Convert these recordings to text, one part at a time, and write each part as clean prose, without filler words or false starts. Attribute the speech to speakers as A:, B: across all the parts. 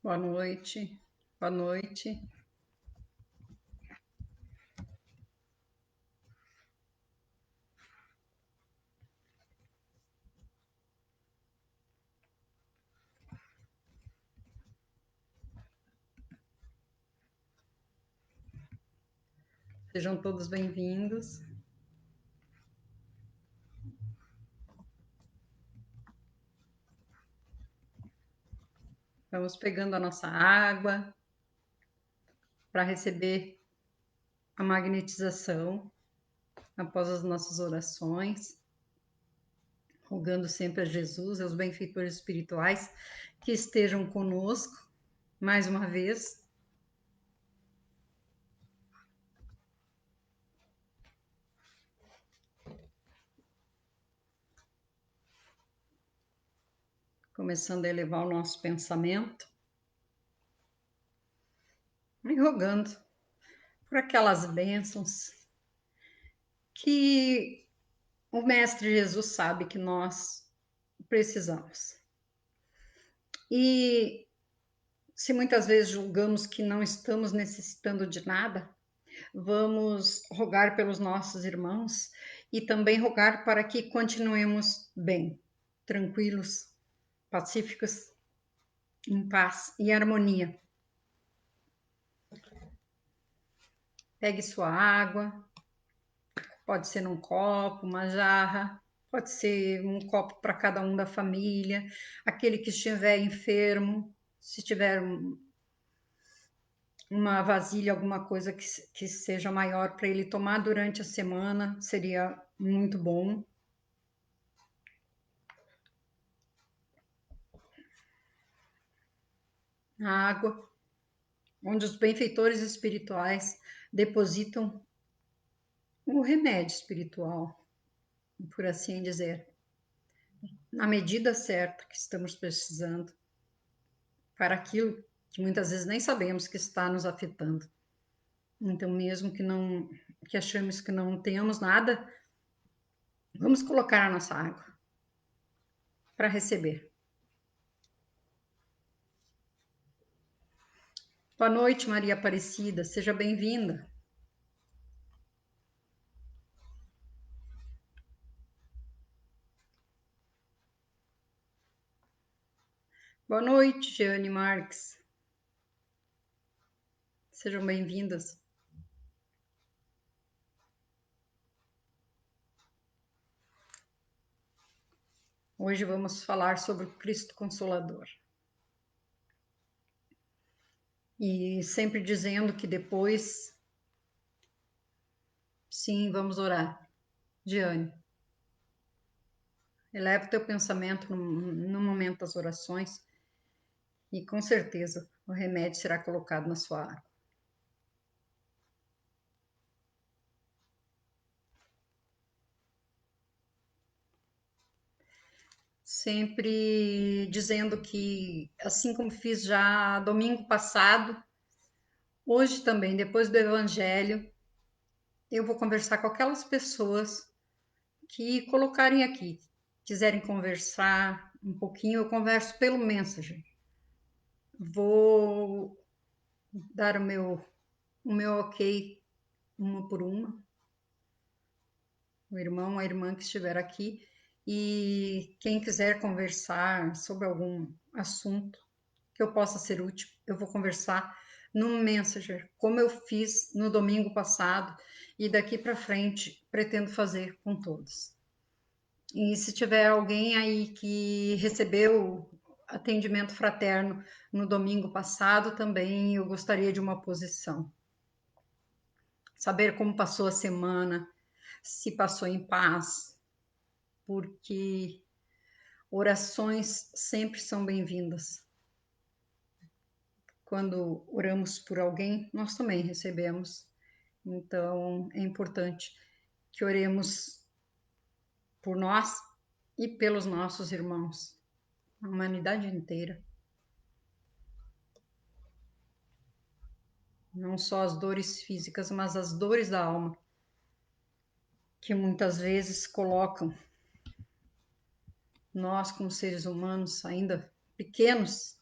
A: Boa noite, boa noite. Sejam todos bem-vindos. Vamos pegando a nossa água para receber a magnetização após as nossas orações, rogando sempre a Jesus e aos benfeitores espirituais que estejam conosco mais uma vez. Começando a elevar o nosso pensamento e rogando por aquelas bênçãos que o Mestre Jesus sabe que nós precisamos. E se muitas vezes julgamos que não estamos necessitando de nada, vamos rogar pelos nossos irmãos e também rogar para que continuemos bem, tranquilos, pacíficos, em paz e harmonia. Pegue sua água, pode ser num copo, uma jarra, pode ser um copo para cada um da família, aquele que estiver enfermo, se tiver uma vasilha, alguma coisa que seja maior para ele tomar durante a semana, seria muito bom. A água, onde os benfeitores espirituais depositam o remédio espiritual, por assim dizer, na medida certa que estamos precisando, para aquilo que muitas vezes nem sabemos que está nos afetando. Então, mesmo que achamos que não tenhamos nada, vamos colocar a nossa água para receber. Boa noite, Maria Aparecida, seja bem-vinda. Boa noite, Jeane Marques. Sejam bem-vindas. Hoje vamos falar sobre o Cristo Consolador. E sempre dizendo que depois, sim, vamos orar. Jeane, eleva o teu pensamento no momento das orações e com certeza o remédio será colocado na sua água. Sempre dizendo que, assim como fiz já domingo passado, hoje também, depois do Evangelho, eu vou conversar com aquelas pessoas que colocarem aqui, quiserem conversar um pouquinho, eu converso pelo Messenger. Vou dar o meu ok uma por uma, o irmão, a irmã que estiver aqui, e quem quiser conversar sobre algum assunto que eu possa ser útil, eu vou conversar no Messenger, como eu fiz no domingo passado, e daqui para frente pretendo fazer com todos. E se tiver alguém aí que recebeu atendimento fraterno no domingo passado, também eu gostaria de uma posição. Saber como passou a semana, se passou em paz, porque orações sempre são bem-vindas. Quando oramos por alguém, nós também recebemos. Então, é importante que oremos por nós e pelos nossos irmãos, a humanidade inteira. Não só as dores físicas, mas as dores da alma, que muitas vezes colocam nós, como seres humanos, ainda pequenos,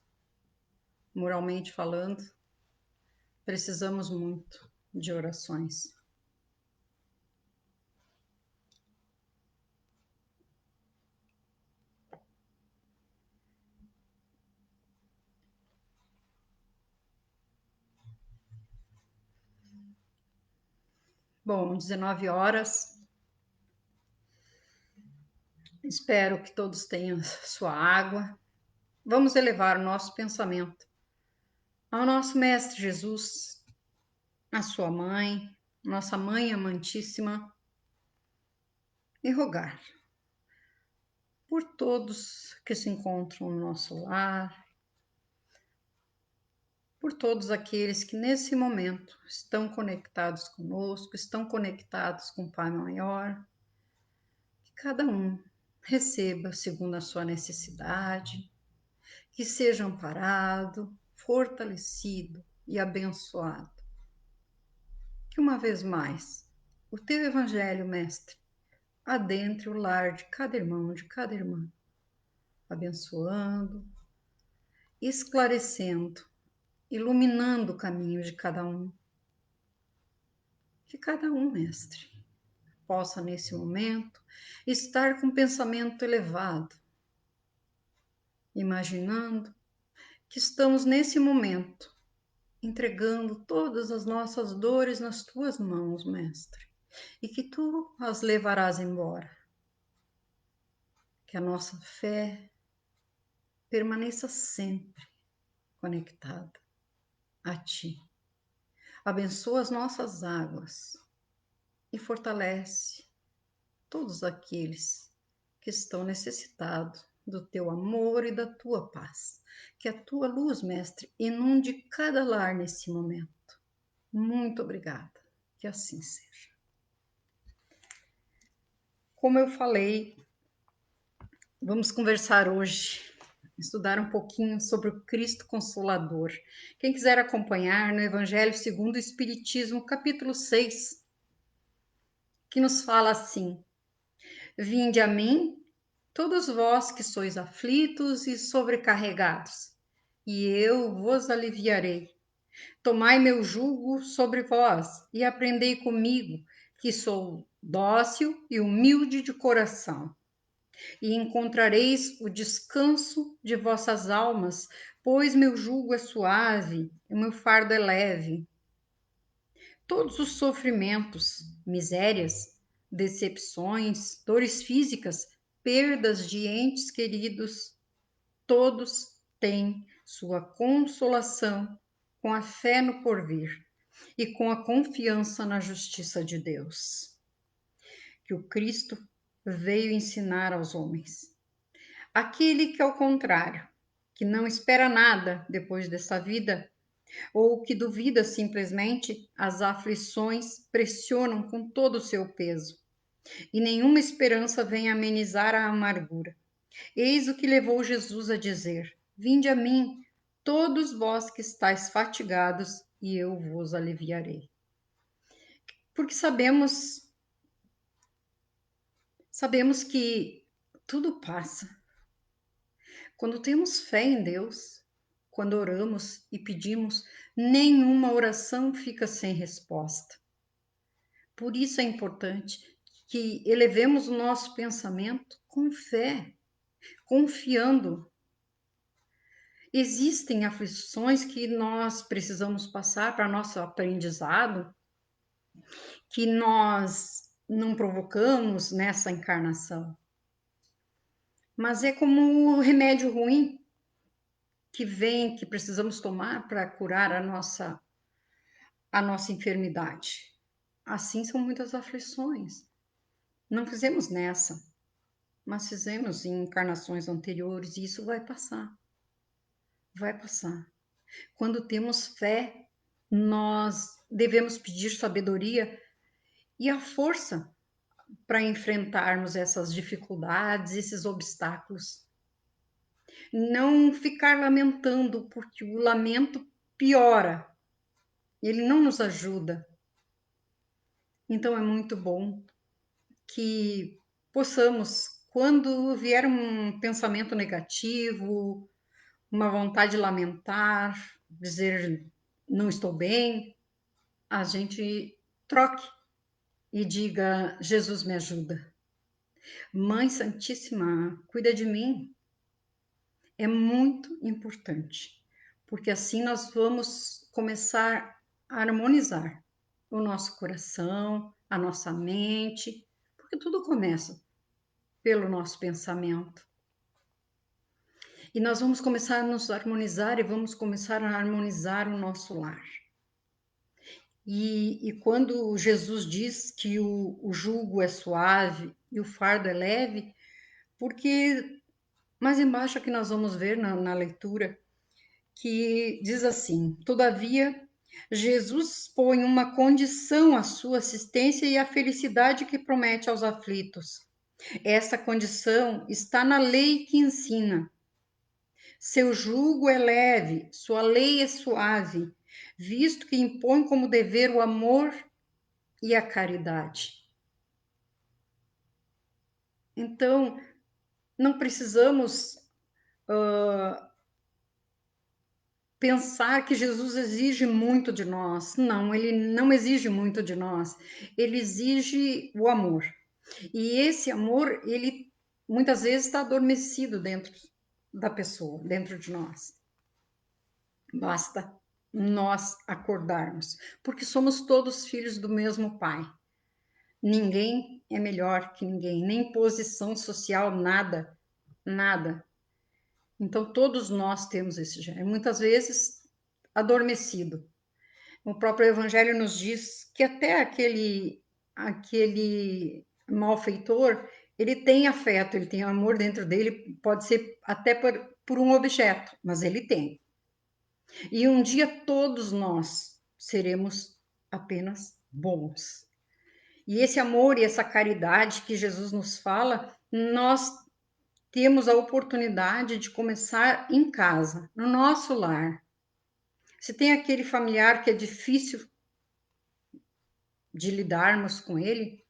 A: moralmente falando, precisamos muito de orações. Bom, 19 horas. Espero que todos tenham sua água. Vamos elevar o nosso pensamento ao nosso Mestre Jesus, à sua mãe, nossa mãe amantíssima, e rogar por todos que se encontram no nosso lar, por todos aqueles que nesse momento estão conectados conosco, estão conectados com o Pai Maior, que cada um receba segundo a sua necessidade, que seja amparado, fortalecido e abençoado. Que uma vez mais o teu Evangelho, Mestre, adentre o lar de cada irmão, de cada irmã, abençoando, esclarecendo, iluminando o caminho de cada um. Que cada um, Mestre, possa nesse momento estar com um pensamento elevado, imaginando que estamos nesse momento entregando todas as nossas dores nas tuas mãos, Mestre, e que tu as levarás embora. Que a nossa fé permaneça sempre conectada a ti. Abençoa as nossas águas e fortalece todos aqueles que estão necessitados do teu amor e da tua paz. Que a tua luz, Mestre, inunde cada lar nesse momento. Muito obrigada. Que assim seja. Como eu falei, vamos conversar hoje, estudar um pouquinho sobre o Cristo Consolador. Quem quiser acompanhar no Evangelho segundo o Espiritismo, capítulo 6, que nos fala assim: Vinde a mim, todos vós que sois aflitos e sobrecarregados, e eu vos aliviarei. Tomai meu jugo sobre vós e aprendei comigo, que sou dócil e humilde de coração, e encontrareis o descanso de vossas almas, pois meu jugo é suave e meu fardo é leve. Todos os sofrimentos, misérias, decepções, dores físicas, perdas de entes queridos, todos têm sua consolação com a fé no porvir e com a confiança na justiça de Deus, que o Cristo veio ensinar aos homens. Aquele que, ao contrário, que não espera nada depois dessa vida, ou que duvida simplesmente, as aflições pressionam com todo o seu peso, e nenhuma esperança vem amenizar a amargura. Eis o que levou Jesus a dizer: Vinde a mim, todos vós que estáis fatigados, e eu vos aliviarei. Porque sabemos que tudo passa. Quando temos fé em Deus, quando oramos e pedimos, nenhuma oração fica sem resposta. Por isso é importante que elevemos o nosso pensamento com fé, confiando. Existem aflições que nós precisamos passar para nosso aprendizado, que nós não provocamos nessa encarnação. Mas é como o remédio ruim que vem, que precisamos tomar para curar a nossa enfermidade. Assim são muitas aflições. Não fizemos nessa, mas fizemos em encarnações anteriores, e isso vai passar. Vai passar. Quando temos fé, nós devemos pedir sabedoria e a força para enfrentarmos essas dificuldades, esses obstáculos. Não ficar lamentando, porque o lamento piora, ele não nos ajuda. Então é muito bom que possamos, quando vier um pensamento negativo, uma vontade de lamentar, dizer não estou bem, a gente troque e diga: Jesus me ajuda. Mãe Santíssima, cuida de mim. É muito importante, porque assim nós vamos começar a harmonizar o nosso coração, a nossa mente, porque tudo começa pelo nosso pensamento. E nós vamos começar a nos harmonizar e vamos começar a harmonizar o nosso lar. E quando Jesus diz que o jugo é suave e o fardo é leve, porque mais embaixo que nós vamos ver na leitura, que diz assim: todavia, Jesus põe uma condição à sua assistência e à felicidade que promete aos aflitos. Essa condição está na lei que ensina. Seu jugo é leve, sua lei é suave, visto que impõe como dever o amor e a caridade. Então, não precisamos pensar que Jesus exige muito de nós. Não, ele não exige muito de nós. Ele exige o amor. E esse amor, ele muitas vezes está adormecido dentro da pessoa, dentro de nós. Basta nós acordarmos, porque somos todos filhos do mesmo Pai. Ninguém é melhor que ninguém, nem posição social, nada, nada. Então, todos nós temos esse gênero, muitas vezes adormecido. O próprio Evangelho nos diz que até aquele malfeitor, ele tem afeto, ele tem amor dentro dele, pode ser até por um objeto, mas ele tem. E um dia todos nós seremos apenas bons. E esse amor e essa caridade que Jesus nos fala, nós temos a oportunidade de começar em casa, no nosso lar. Se tem aquele familiar que é difícil de lidarmos com ele,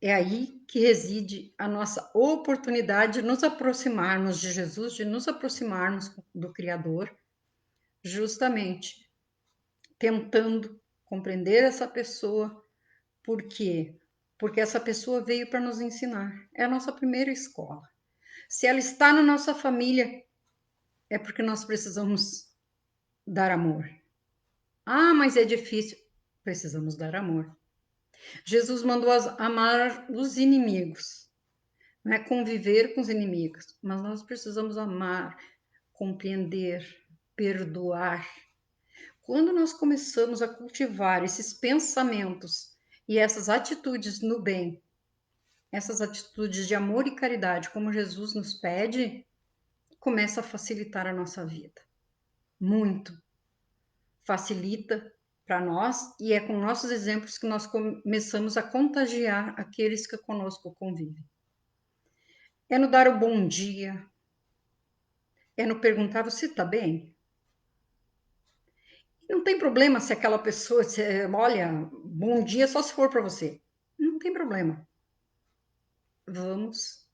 A: é aí que reside a nossa oportunidade de nos aproximarmos de Jesus, de nos aproximarmos do Criador, justamente tentando compreender essa pessoa. Por quê? Porque essa pessoa veio para nos ensinar. É a nossa primeira escola. Se ela está na nossa família, é porque nós precisamos dar amor. Ah, mas é difícil. Precisamos dar amor. Jesus mandou amar os inimigos, não é conviver com os inimigos, mas nós precisamos amar, compreender, perdoar. Quando nós começamos a cultivar esses pensamentos e essas atitudes no bem, essas atitudes de amor e caridade, como Jesus nos pede, começa a facilitar a nossa vida. Muito. Facilita para nós e é com nossos exemplos que nós começamos a contagiar aqueles que conosco convivem. É no dar o bom dia, é no perguntar: você está bem? Não tem problema se aquela pessoa, olha, bom dia só se for para você. Não tem problema. Vamos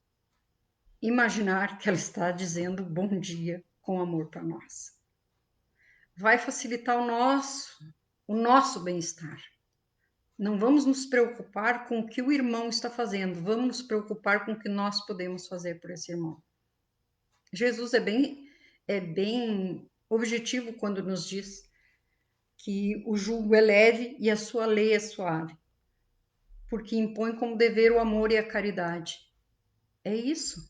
A: imaginar que ela está dizendo bom dia com amor para nós. Vai facilitar o nosso bem-estar. Não vamos nos preocupar com o que o irmão está fazendo, vamos nos preocupar com o que nós podemos fazer por esse irmão. Jesus é bem objetivo quando nos diz que o jugo é leve e a sua lei é suave, porque impõe como dever o amor e a caridade. É isso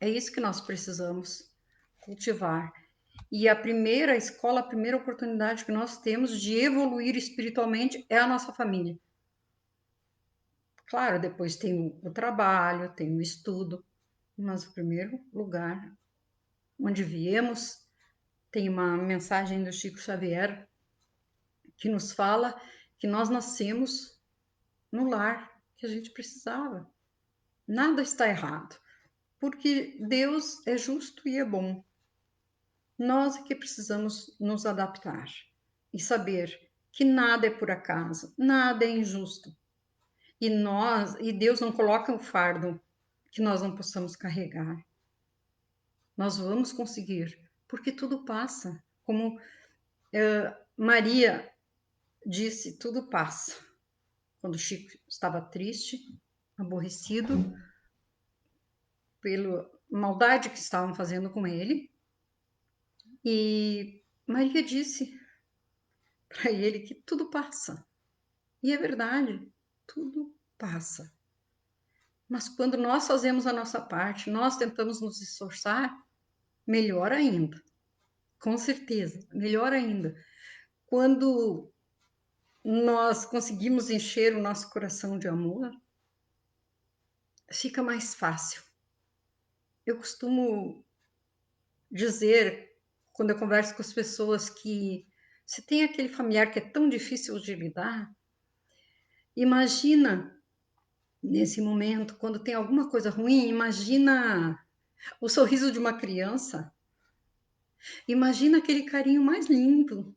A: que nós precisamos cultivar. E a primeira escola, a primeira oportunidade que nós temos de evoluir espiritualmente é a nossa família. Claro, depois tem o trabalho, tem o estudo, mas o primeiro lugar onde viemos, tem uma mensagem do Chico Xavier que nos fala que nós nascemos no lar que a gente precisava. Nada está errado, porque Deus é justo e é bom. Nós é que precisamos nos adaptar e saber que nada é por acaso, nada é injusto. E Deus não coloca o fardo que nós não possamos carregar. nós vamos conseguir, porque tudo passa. Como Maria disse, tudo passa. Quando Chico estava triste, aborrecido pela maldade que estavam fazendo com ele, e Maria disse para ele que tudo passa. E é verdade, tudo passa. Mas quando nós fazemos a nossa parte, nós tentamos nos esforçar, melhor ainda. Com certeza, melhor ainda. Quando nós conseguimos encher o nosso coração de amor, fica mais fácil. Eu costumo dizer, quando eu converso com as pessoas, que se tem aquele familiar que é tão difícil de lidar, imagina nesse momento, quando tem alguma coisa ruim, imagina o sorriso de uma criança, imagina aquele carinho mais lindo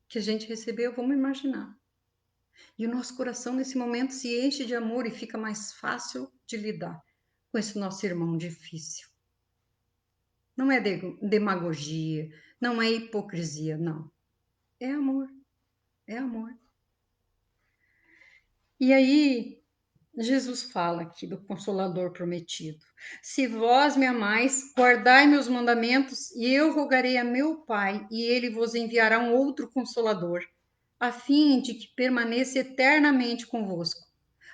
A: que a gente recebeu, vamos imaginar. E o nosso coração nesse momento se enche de amor e fica mais fácil de lidar com esse nosso irmão difícil. Não é demagogia, não é hipocrisia, não. É amor, é amor. E aí, Jesus fala aqui do Consolador prometido. Se vós me amais, guardai meus mandamentos, e eu rogarei a meu Pai, e ele vos enviará um outro Consolador, a fim de que permaneça eternamente convosco,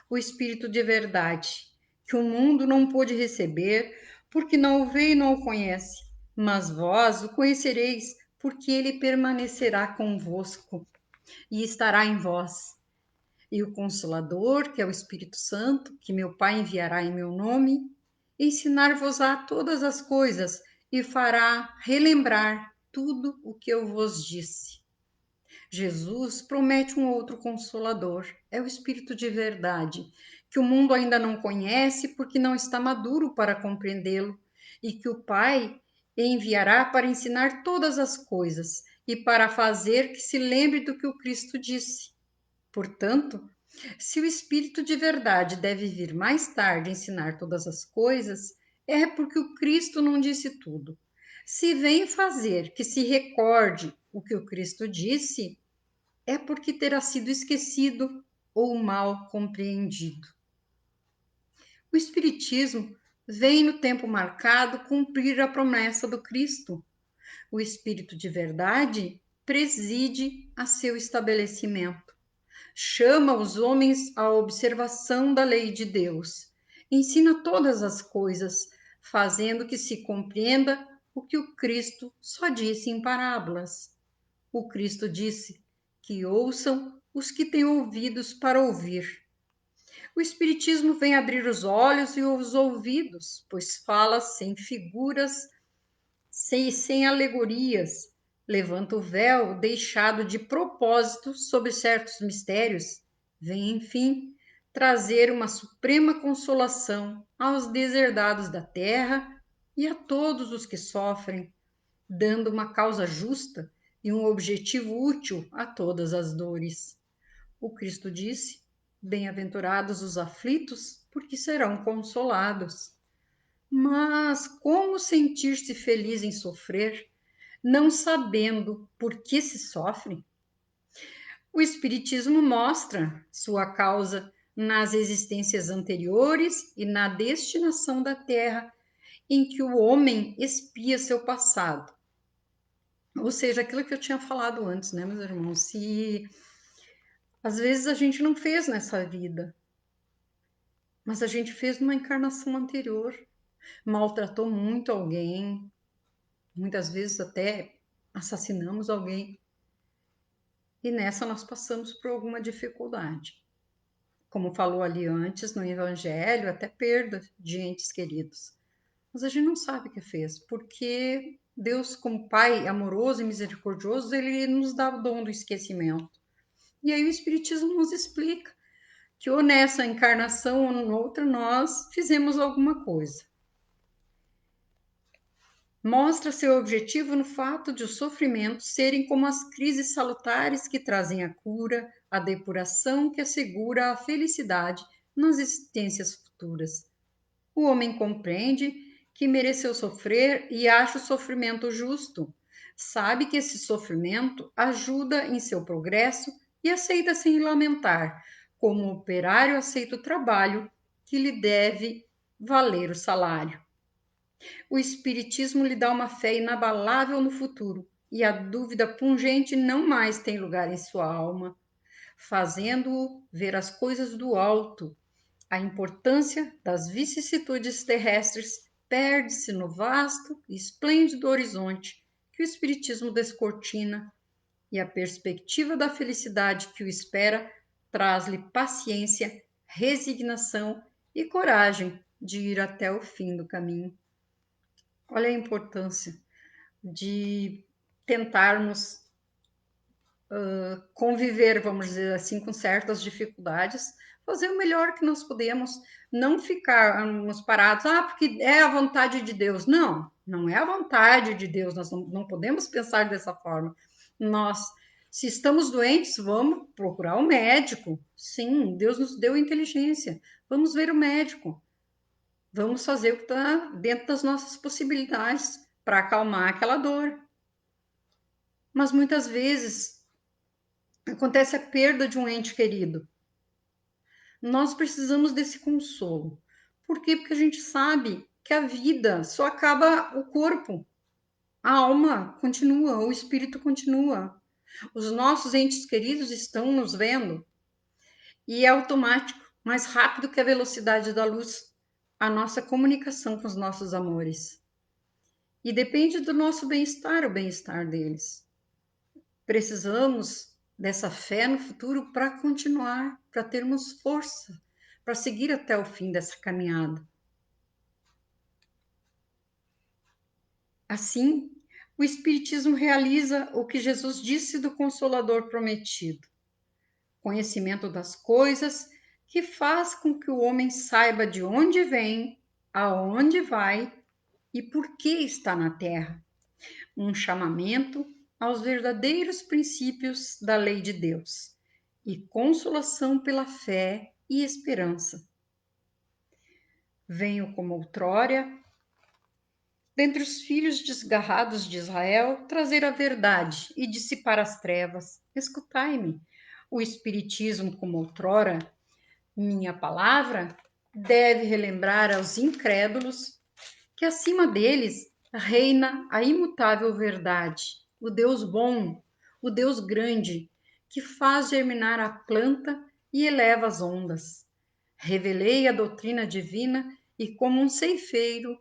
A: o Espírito de verdade, que o mundo não pôde receber, porque não o vê e não o conhece, mas vós o conhecereis, porque ele permanecerá convosco e estará em vós. E o Consolador, que é o Espírito Santo, que meu Pai enviará em meu nome, ensinar-vos-á todas as coisas e fará relembrar tudo o que eu vos disse. Jesus promete um outro Consolador, é o Espírito de verdade, que o mundo ainda não conhece porque não está maduro para compreendê-lo, e que o Pai enviará para ensinar todas as coisas e para fazer que se lembre do que o Cristo disse. Portanto, se o Espírito de verdade deve vir mais tarde ensinar todas as coisas, é porque o Cristo não disse tudo. Se vem fazer que se recorde o que o Cristo disse, é porque terá sido esquecido ou mal compreendido. O Espiritismo vem no tempo marcado cumprir a promessa do Cristo. O Espírito de verdade preside a seu estabelecimento. Chama os homens à observação da lei de Deus. Ensina todas as coisas, fazendo que se compreenda o que o Cristo só disse em parábolas. O Cristo disse que ouçam os que têm ouvidos para ouvir. O Espiritismo vem abrir os olhos e os ouvidos, pois fala sem figuras, sem alegorias, levanta o véu deixado de propósito sobre certos mistérios, vem, enfim, trazer uma suprema consolação aos deserdados da terra e a todos os que sofrem, dando uma causa justa e um objetivo útil a todas as dores. O Cristo disse: bem-aventurados os aflitos, porque serão consolados. Mas como sentir-se feliz em sofrer, não sabendo por que se sofre? O Espiritismo mostra sua causa nas existências anteriores e na destinação da Terra, em que o homem expia seu passado. Ou seja, aquilo que eu tinha falado antes, né, meus irmãos? Se às vezes a gente não fez nessa vida, mas a gente fez numa encarnação anterior, maltratou muito alguém, muitas vezes até assassinamos alguém, e nessa nós passamos por alguma dificuldade. Como falou ali antes no Evangelho, até perda de entes queridos. Mas a gente não sabe o que fez, porque Deus, como Pai amoroso e misericordioso, ele nos dá o dom do esquecimento. E aí o Espiritismo nos explica que ou nessa encarnação ou noutra nós fizemos alguma coisa. Mostra seu objetivo no fato de os sofrimentos serem como as crises salutares que trazem a cura, a depuração que assegura a felicidade nas existências futuras. O homem compreende que mereceu sofrer e acha o sofrimento justo. Sabe que esse sofrimento ajuda em seu progresso e aceita sem lamentar, como operário aceita o trabalho que lhe deve valer o salário. O Espiritismo lhe dá uma fé inabalável no futuro, e a dúvida pungente não mais tem lugar em sua alma, fazendo-o ver as coisas do alto. A importância das vicissitudes terrestres perde-se no vasto e esplêndido horizonte que o Espiritismo descortina, e a perspectiva da felicidade que o espera traz-lhe paciência, resignação e coragem de ir até o fim do caminho. Olha a importância de tentarmos conviver, vamos dizer assim, com certas dificuldades, fazer o melhor que nós podemos, não ficarmos parados, porque é a vontade de Deus. Não, não é a vontade de Deus, nós não podemos pensar dessa forma. Nós, se estamos doentes, vamos procurar o médico. Sim, Deus nos deu inteligência, vamos ver o médico. Vamos fazer o que está dentro das nossas possibilidades para acalmar aquela dor. Mas muitas vezes acontece a perda de um ente querido. Nós precisamos desse consolo. Por quê? Porque a gente sabe que a vida só acaba o corpo. A alma continua, o espírito continua. Os nossos entes queridos estão nos vendo. E é automático, mais rápido que a velocidade da luz, a nossa comunicação com os nossos amores. E depende do nosso bem-estar, o bem-estar deles. Precisamos dessa fé no futuro para continuar, para termos força, para seguir até o fim dessa caminhada. Assim, o Espiritismo realiza o que Jesus disse do Consolador prometido: conhecimento das coisas que faz com que o homem saiba de onde vem, aonde vai e por que está na Terra. Um chamamento aos verdadeiros princípios da lei de Deus e consolação pela fé e esperança. Venho como outrora, dentre os filhos desgarrados de Israel, trazer a verdade e dissipar as trevas. Escutai-me. O Espiritismo, como outrora, minha palavra, deve relembrar aos incrédulos que acima deles reina a imutável verdade, o Deus bom, o Deus grande, que faz germinar a planta e eleva as ondas. Revelei a doutrina divina e, como um ceifeiro,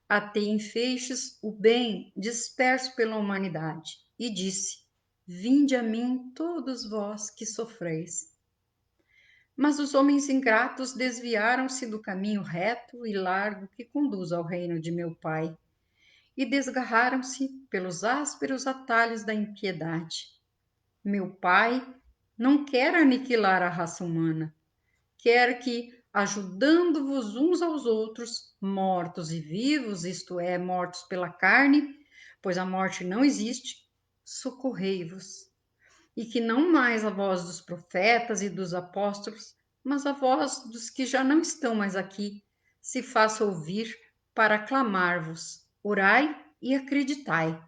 A: atei em feixes o bem disperso pela humanidade, e disse: vinde a mim todos vós que sofreis. Mas os homens ingratos desviaram-se do caminho reto e largo que conduz ao reino de meu Pai, e desgarraram-se pelos ásperos atalhos da impiedade. Meu Pai não quer aniquilar a raça humana, quer que, ajudando-vos uns aos outros, mortos e vivos, isto é, mortos pela carne, pois a morte não existe, socorrei-vos. E que não mais a voz dos profetas e dos apóstolos, mas a voz dos que já não estão mais aqui, se faça ouvir para clamar-vos. Orai e acreditai.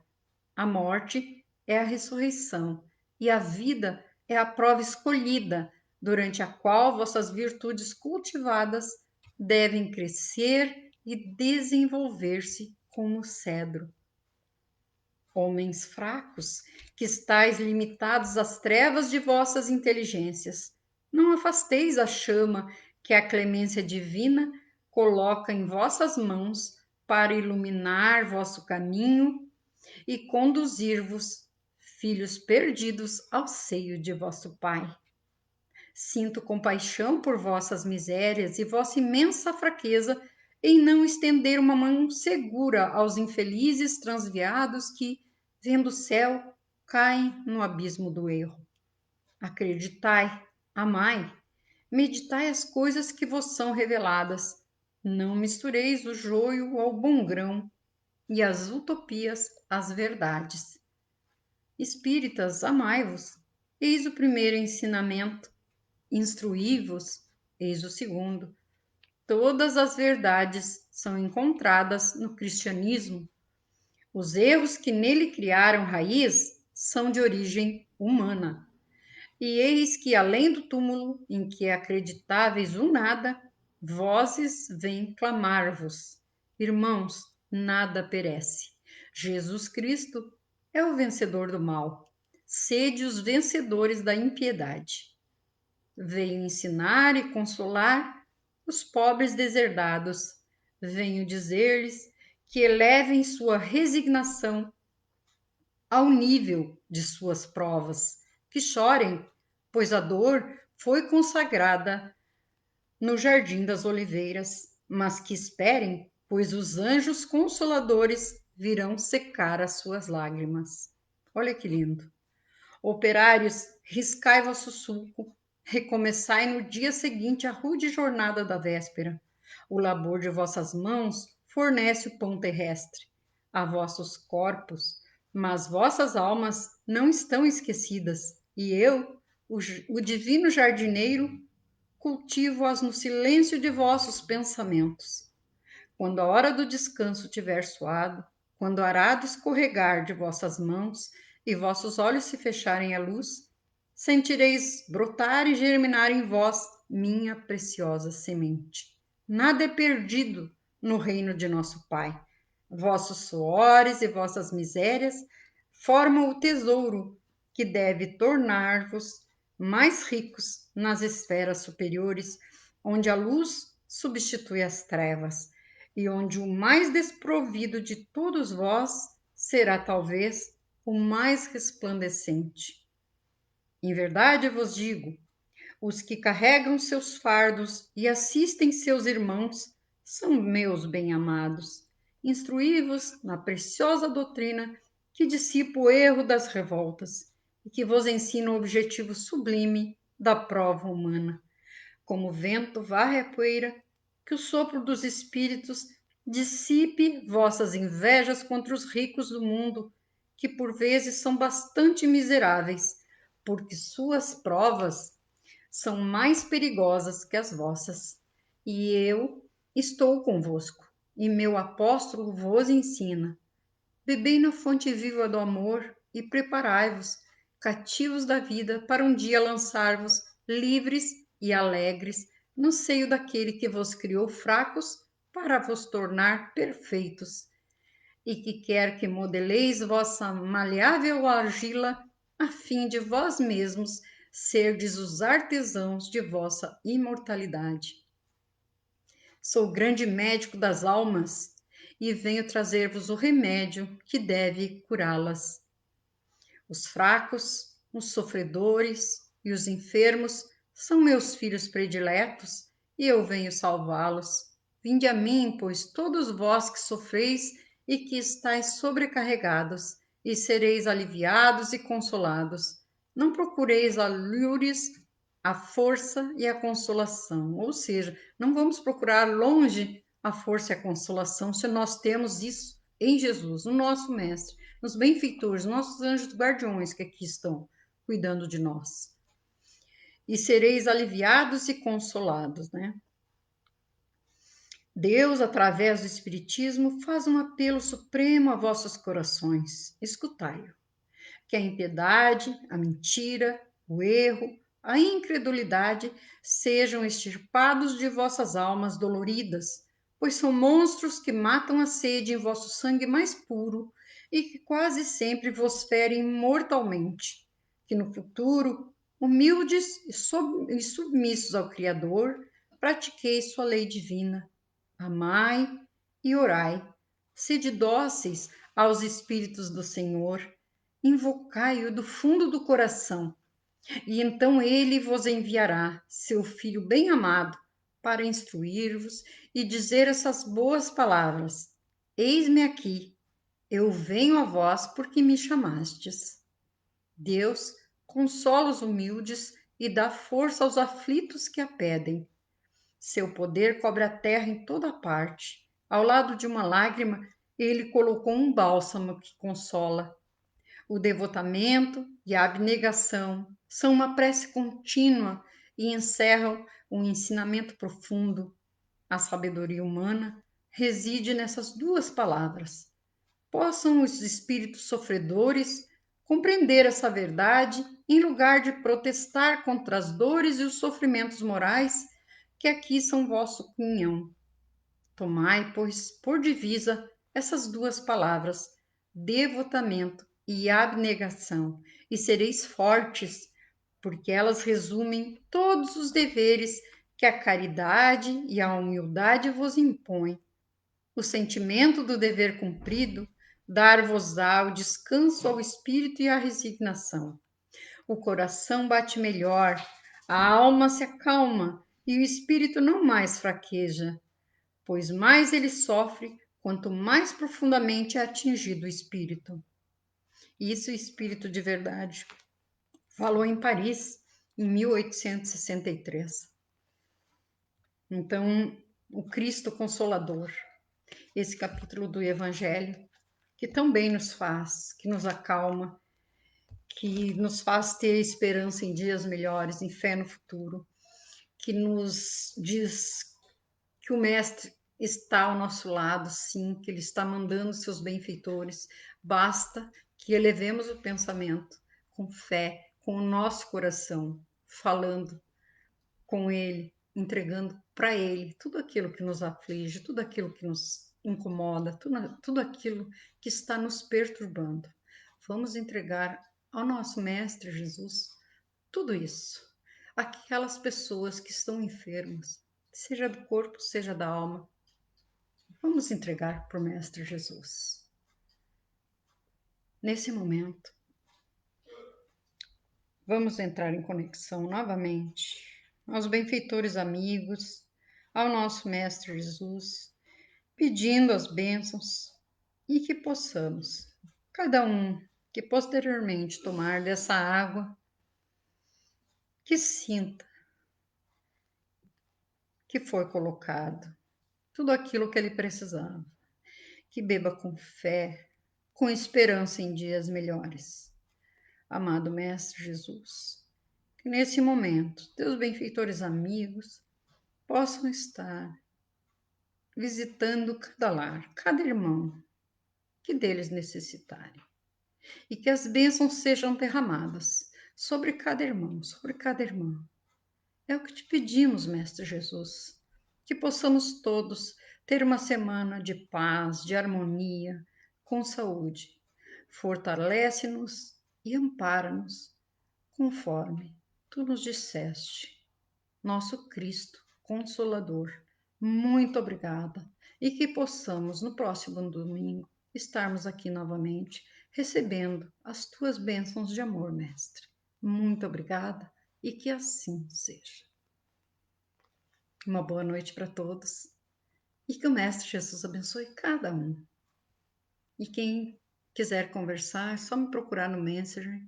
A: A morte é a ressurreição, e a vida é a prova escolhida, durante a qual vossas virtudes cultivadas devem crescer e desenvolver-se como cedro. Homens fracos, que estáis limitados às trevas de vossas inteligências, não afasteis a chama que a clemência divina coloca em vossas mãos para iluminar vosso caminho e conduzir-vos, filhos perdidos, ao seio de vosso Pai. Sinto compaixão por vossas misérias e vossa imensa fraqueza em não estender uma mão segura aos infelizes transviados que, vendo o céu, caem no abismo do erro. Acreditai, amai, meditai as coisas que vos são reveladas. Não mistureis o joio ao bom grão e as utopias às verdades. Espíritas, amai-vos. Eis o primeiro ensinamento. Instruí-vos, eis o segundo. todas as verdades são encontradas no cristianismo. Os erros que nele criaram raiz são de origem humana. E eis que, além do túmulo em que acreditáveis o nada, vozes vêm clamar-vos. Irmãos, nada perece. Jesus Cristo é o vencedor do mal. Sede os vencedores da impiedade. Veio ensinar e consolar os pobres deserdados. Venho dizer-lhes que elevem sua resignação ao nível de suas provas, que chorem, pois a dor foi consagrada no jardim das oliveiras, mas que esperem, pois os anjos consoladores virão secar as suas lágrimas. Olha que lindo. Operários, riscai vosso sulco, recomeçai no dia seguinte a rude jornada da véspera. O labor de vossas mãos fornece o pão terrestre a vossos corpos, mas vossas almas não estão esquecidas, e eu, o divino jardineiro, cultivo-as no silêncio de vossos pensamentos. Quando a hora do descanso tiver soado, quando o arado escorregar de vossas mãos e vossos olhos se fecharem à luz, sentireis brotar e germinar em vós minha preciosa semente. Nada é perdido no reino de nosso Pai. Vossos suores e vossas misérias formam o tesouro que deve tornar-vos mais ricos nas esferas superiores, onde a luz substitui as trevas e onde o mais desprovido de todos vós será talvez o mais resplandecente. Em verdade vos digo, os que carregam seus fardos e assistem seus irmãos são meus bem-amados. Instruí-vos na preciosa doutrina que dissipa o erro das revoltas e que vos ensina o objetivo sublime da prova humana. Como o vento varre a poeira, que o sopro dos espíritos dissipe vossas invejas contra os ricos do mundo, que por vezes são bastante miseráveis, porque suas provas são mais perigosas que as vossas. E eu estou convosco, e meu apóstolo vos ensina. Bebei na fonte viva do amor e preparai-vos, cativos da vida, para um dia lançar-vos livres e alegres no seio daquele que vos criou fracos para vos tornar perfeitos, e que quer que modeleis vossa maleável argila, a fim de vós mesmos serdes os artesãos de vossa imortalidade. Sou o grande médico das almas e venho trazer-vos o remédio que deve curá-las. Os fracos, os sofredores e os enfermos são meus filhos prediletos e eu venho salvá-los. Vinde a mim, pois todos vós que sofreis e que estáis sobrecarregados, e sereis aliviados e consolados. Não procureis alures, a força e a consolação, ou seja, não vamos procurar longe a força e a consolação se nós temos isso em Jesus, no nosso Mestre, nos benfeitores, nossos anjos guardiões que aqui estão cuidando de nós. E sereis aliviados e consolados, né? Deus, através do Espiritismo, faz um apelo supremo a vossos corações. Escutai-o. Que a impiedade, a mentira, o erro, a incredulidade sejam extirpados de vossas almas doloridas, pois são monstros que matam a sede em vosso sangue mais puro e que quase sempre vos ferem mortalmente. Que no futuro, humildes e submissos ao Criador, pratiqueis sua lei divina. Amai e orai. Sede dóceis aos Espíritos do Senhor. Invocai-o do fundo do coração, e então ele vos enviará seu Filho bem-amado para instruir-vos e dizer essas boas palavras: Eis-me aqui, eu venho a vós porque me chamastes. Deus consola os humildes e dá força aos aflitos que a pedem. Seu poder cobre a terra em toda parte. Ao lado de uma lágrima, ele colocou um bálsamo que consola. O devotamento e a abnegação são uma prece contínua e encerram um ensinamento profundo. A sabedoria humana reside nessas duas palavras. Possam os espíritos sofredores compreender essa verdade em lugar de protestar contra as dores e os sofrimentos morais que aqui são vosso cunhão. Tomai, pois, por divisa essas duas palavras, devotamento e abnegação, e sereis fortes, porque elas resumem todos os deveres que a caridade e a humildade vos impõem. O sentimento do dever cumprido dar-vos-á o descanso ao espírito e a resignação. O coração bate melhor, a alma se acalma e o espírito não mais fraqueja, pois mais ele sofre quanto mais profundamente é atingido o espírito. Isso o espírito de verdade falou em Paris em 1863. Então, o Cristo Consolador, esse capítulo do Evangelho, que tão bem nos faz, que nos acalma, que nos faz ter esperança em dias melhores, em fé no futuro, que nos diz que o Mestre está ao nosso lado, sim, que Ele está mandando seus benfeitores. Basta que elevemos o pensamento com fé, com o nosso coração, falando com Ele, entregando para Ele tudo aquilo que nos aflige, tudo aquilo que nos incomoda, tudo aquilo que está nos perturbando. Vamos entregar ao nosso Mestre Jesus tudo isso. Aquelas pessoas que estão enfermas, seja do corpo, seja da alma, vamos entregar para o Mestre Jesus. Nesse momento, vamos entrar em conexão novamente aos benfeitores amigos, ao nosso Mestre Jesus, pedindo as bênçãos e que possamos, cada um que posteriormente tomar dessa água, que sinta que foi colocado tudo aquilo que ele precisava, que beba com fé, com esperança em dias melhores. Amado Mestre Jesus, que nesse momento teus benfeitores amigos possam estar visitando cada lar, cada irmão que deles necessitarem, e que as bênçãos sejam derramadas sobre cada irmão, sobre cada irmã. É o que te pedimos, Mestre Jesus, que possamos todos ter uma semana de paz, de harmonia, com saúde. Fortalece-nos e ampara-nos, conforme tu nos disseste, nosso Cristo Consolador. Muito obrigada, e que possamos no próximo domingo estarmos aqui novamente recebendo as tuas bênçãos de amor, Mestre. Muito obrigada e que assim seja. Uma boa noite para todos e que o Mestre Jesus abençoe cada um. E quem quiser conversar, é só me procurar no Messenger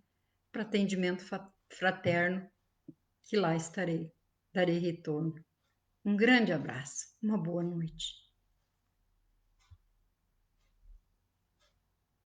A: para atendimento fraterno, que lá estarei, darei retorno. Um grande abraço, uma boa noite.